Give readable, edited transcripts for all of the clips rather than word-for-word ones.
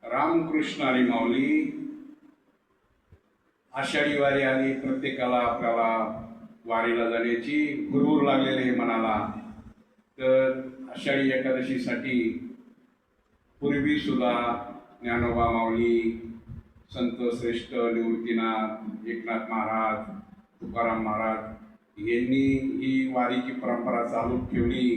रामकृष्ण हरी माऊली. आषाढी वारी आली, प्रत्येकाला आपल्याला वारीला जाण्याची हुरहुर लागलेली आहे मनाला. तर आषाढी एकादशीसाठी पूर्वी सुद्धा ज्ञानोबा माऊली, संत श्रेष्ठ निवृत्तीनाथ, एकनाथ महाराज, तुकाराम महाराज यांनी ही वारीची परंपरा चालू ठेवली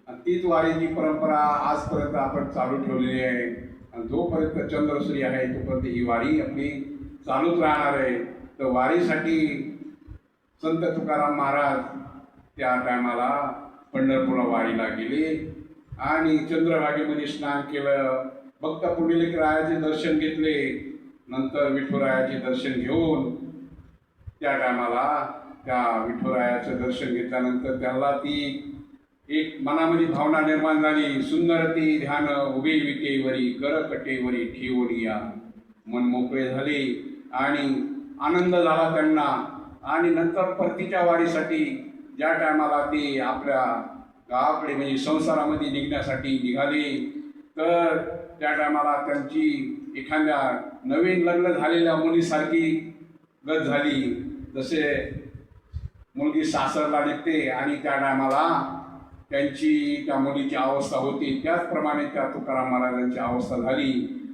आणि तीच वारीची परंपरा आजपर्यंत आपण चालू ठेवलेली आहे. आणि जोपर्यंत चंद्रश्री आहे तोपर्यंत ही वारी आपली चालूच राहणार आहे. तर वारीसाठी संत तुकाराम महाराज त्या टायमाला पंढरपूरला वारीला गेले आणि चंद्रभागेमध्ये स्नान केलं. भक्त पुंडलिकरायाचे दर्शन घेतले. नंतर विठुरायाचे दर्शन घेऊन त्या टायमाला त्या विठुरायाचं दर्शन घेतल्यानंतर त्याला ती एक मनामध्ये भावना निर्माण झाली. सुंदरती ध्यान उभे विटेवरी, कर कटेवरी ठेवूनिया. मन मोकळे झाले आणि आनंद झाला त्यांना. आणि नंतर परतीच्या वारीसाठी ज्या टायमाला ते आपल्या गावाकडे म्हणजे संसारामध्ये निघण्यासाठी निघाले, तर त्या टायमाला त्यांची एखाद्या नवीन लग्न झालेल्या मुलीसारखी गत झाली. जसे मुलगी सासरला निघते आणि त्या टायमाला त्यांची त्या मुलीची अवस्था होती, त्याचप्रमाणे त्या तुकाराम महाराजांची अवस्था झाली.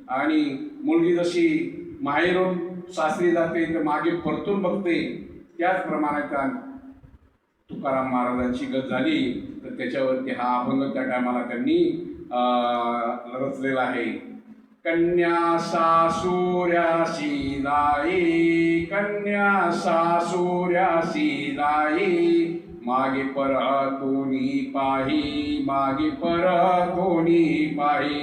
आणि मुलगी जशी माहेरून सासरी जाते तर मागे परतून बघते, त्याचप्रमाणे त्या तुकाराम महाराजांची गत झाली. तर त्याच्यावरती हा अभंग त्या टायमाला त्यांनी रचलेला आहे. कन्या सासुऱ्यासी जाई, कन्या सासुऱ्यासी जाई, मागे परतुनी पाही, मागे परतुनी पाही,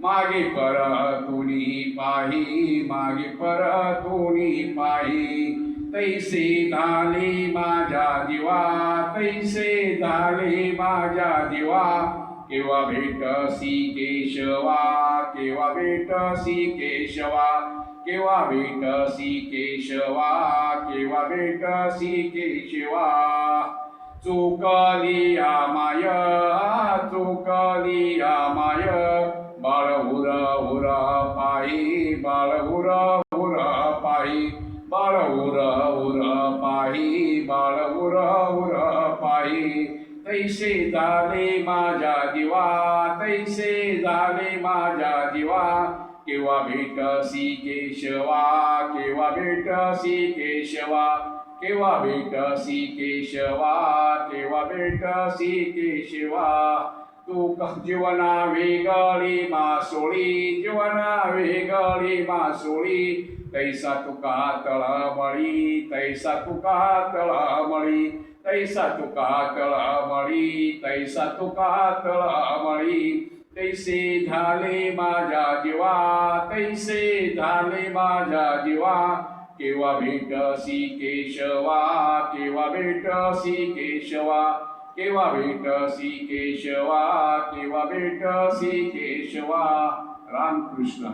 मागे परतुनी पाही, मागे परतुनी पाही. तैसे झाले माझ्या जीवा, तैसे झाले माझ्या जीवा, केव्हा भेटसी केशवा, केव्हा भेटसी केशवा, केव्हा भेटसी केशवा, केव्हा भेटसी केशवा. चुकली माय, चुकली माय, बाळ हुर हुर पायी, बाळ हुर हुर पायी, बाळ हुर हुर पायी, बाळ हुर हुर पायी. तैसे झाले माझ्या जीवा, तैसे झाले माझ्या जीवा, केव्हा भेटसी केशवा, केव्हा भेटसी केशवा, केव्हा भेटसी केशवा, केव्हा भेटसी केशवा. तू जीवना वेगळी मासोळी, जीवना वेगळी मासोळी, तैसा तुका तळमळी, तैसा तुका तळमळी, तैसा तुका तळमळी, तैसा तुका तळमळी. तैसे झाले माझ्या जीवा, तैसे झाले माझ्या जीवा, केव्हा भेटसी केशवा, केव्हा भेटसी केशवा, केव्हा भेटसी केशवा, केव्हा भेटसी केशवा. रामकृष्ण.